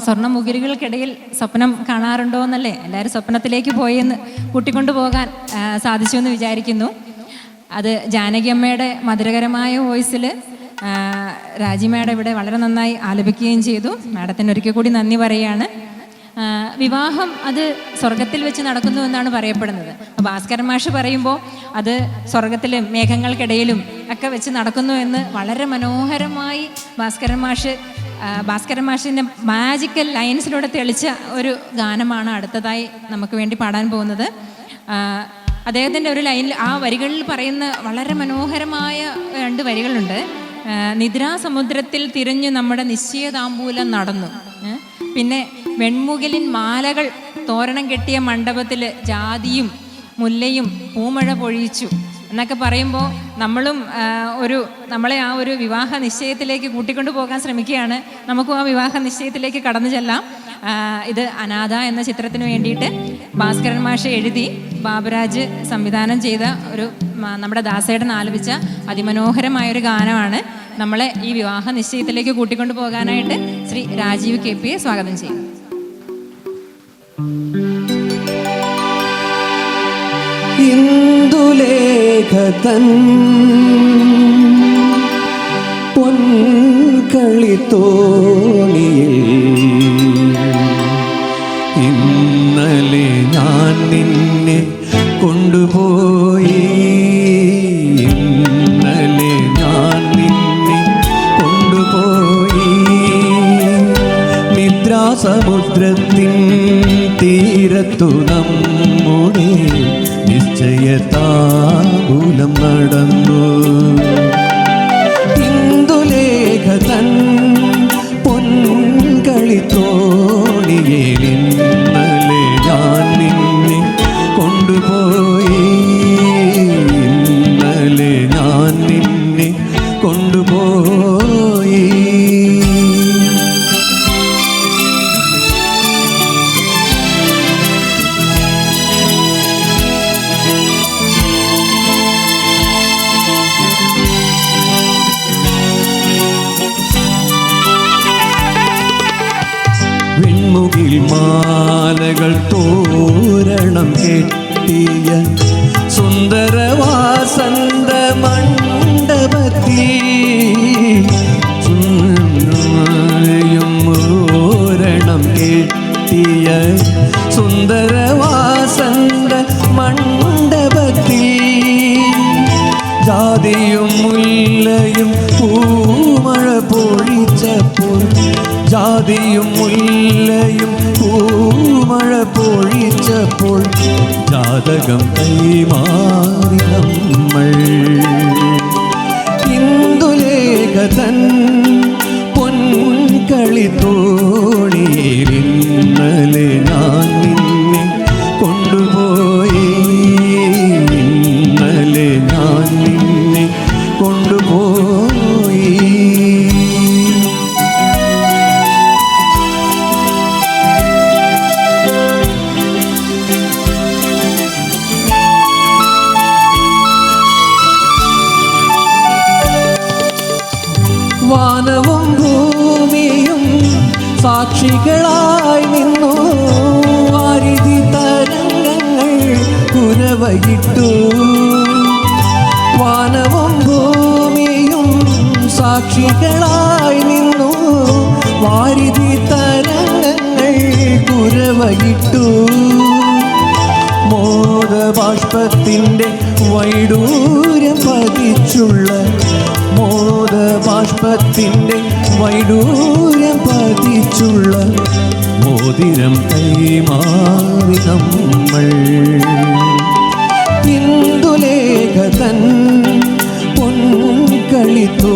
സ്വർണ്ണമുകിലുകൾക്കിടയിൽ സ്വപ്നം കാണാറുണ്ടോ എന്നല്ലേ, എല്ലാവരും സ്വപ്നത്തിലേക്ക് പോയെന്ന് കൂട്ടിക്കൊണ്ടു പോകാൻ സാധിച്ചു എന്ന് വിചാരിക്കുന്നു. അത് ജാനകി അമ്മയുടെ മധുരകരമായ വോയിസിൽ രാജി മാഡം ഇവിടെ വളരെ നന്നായി ആലപിക്കുകയും ചെയ്തു. മാഡത്തിന് ഒരിക്കൽ കൂടി നന്ദി പറയുകയാണ്. വിവാഹം അത് സ്വർഗത്തിൽ വെച്ച് നടക്കുന്നു എന്നാണ് പറയപ്പെടുന്നത്. ഭാസ്കരൻ മാഷ് പറയുമ്പോൾ അത് സ്വർഗത്തിലും മേഘങ്ങൾക്കിടയിലും ഒക്കെ വെച്ച് നടക്കുന്നു എന്ന് വളരെ മനോഹരമായി ഭാസ്കരൻ മാഷിൻ്റെ മാജിക്കൽ ലൈൻസിലൂടെ തെളിച്ച ഒരു ഗാനമാണ് അടുത്തതായി നമുക്ക് വേണ്ടി പാടാൻ പോകുന്നത്. അദ്ദേഹത്തിൻ്റെ ഒരു ലൈനിൽ ആ വരികളിൽ പറയുന്ന വളരെ മനോഹരമായ 2 വരികളുണ്ട്. നിദ്രാസമുദ്രത്തിൽ തിരിഞ്ഞു നമ്മുടെ നിശ്ചയതാമ്പൂലം നടന്നു. പിന്നെ വെൺമുകിലിൻ മാലകൾ തോരണം കെട്ടിയ മണ്ഡപത്തിൽ ജാതിയും മുല്ലയും പൂമഴ പൊഴിച്ചു എന്നൊക്കെ പറയുമ്പോൾ നമ്മളെ ആ ഒരു വിവാഹ നിശ്ചയത്തിലേക്ക് കൂട്ടിക്കൊണ്ടു പോകാൻ ശ്രമിക്കുകയാണ്. നമുക്കും ആ വിവാഹ നിശ്ചയത്തിലേക്ക് കടന്നു ചെല്ലാം. ഇത് അനാഥ എന്ന ചിത്രത്തിന് വേണ്ടിയിട്ട് ഭാസ്കരൻ മാഷ് എഴുതി ബാബുരാജ് സംവിധാനം ചെയ്ത ഒരു നമ്മുടെ ദാസേട്ടൻ ആലപിച്ച അതിമനോഹരമായൊരു ഗാനമാണ്. നമ്മളെ ഈ വിവാഹ നിശ്ചയത്തിലേക്ക് കൂട്ടിക്കൊണ്ടു പോകാനായിട്ട് ശ്രീ രാജീവ് KP സ്വാഗതം ചെയ്യും. ഇന്ദുലേഖതൻ പൊൻകളിത്തോണിയിൽ ഇന്നലെ ഞാൻ നിന്നെ കൊണ്ടുപോയി, ഇന്നലെ ഞാൻ നിന്നെ കൊണ്ടുപോയി നിദ്രാസമുദ്രത്തിൻ തീരത്തു നമ്മുടെ നിശ്ചയതാമ്പൂലം നടന്നു. ഇന്ദുലേഖതൻ പൊൻകളിത്തോണിയിൽ ഇന്നലെ ഞാൻ നിന്നെ കൊണ്ടുപോയി, ഇന്നലെ ഞാൻ നിന്നെ കൊണ്ടുപോയി. വെൺമുകിൽ മാലകൾ തോരണം കെട്ടിയ സുന്ദരവാസന്ത മണ്ഡപത്തിൽ തോരണം കെട്ടിയ സുന്ദരവാസന്ത മണ്ഡപത്തിൽ ജാതിയും മുല്ലയും പൂമഴ പൊഴിച്ചപ്പോൾ, ജാതിയും മുല്ലയും പൂമഴ പൊഴിച്ചപ്പോൾ ജാതകം കൈമാറി നമ്മൾ. ഇന്ദുലേഖതൻ പൊൻകളിത്തോണിയിൽ ഇന്നലെ ഞാൻ നിന്നെ കൊണ്ടുപോയി, ഇന്നലെ ഞാൻ നിന്നെ കൊണ്ടുപോയി. വാനവും ഭൂമിയും സാക്ഷികളായി നിന്നു, വാരിധി തരംഗങ്ങൾ കുരവയിട്ടു. വാനവും ഭൂമിയും സാക്ഷികളായി നിന്നു, വാരിധി തരംഗങ്ങൾ കുരവയിട്ടു. മോദബാഷ്പത്തിൻ്റെ വൈഡൂര്യം പതിച്ചുള്ള, മോദബാഷ്പത്തിൻ്റെ വൈഡൂര്യം പതിച്ചുള്ള മോതിരം കൈമാറി നമ്മൾ. ഇന്ദുലേഖതൻ പൊൻകളിത്തോ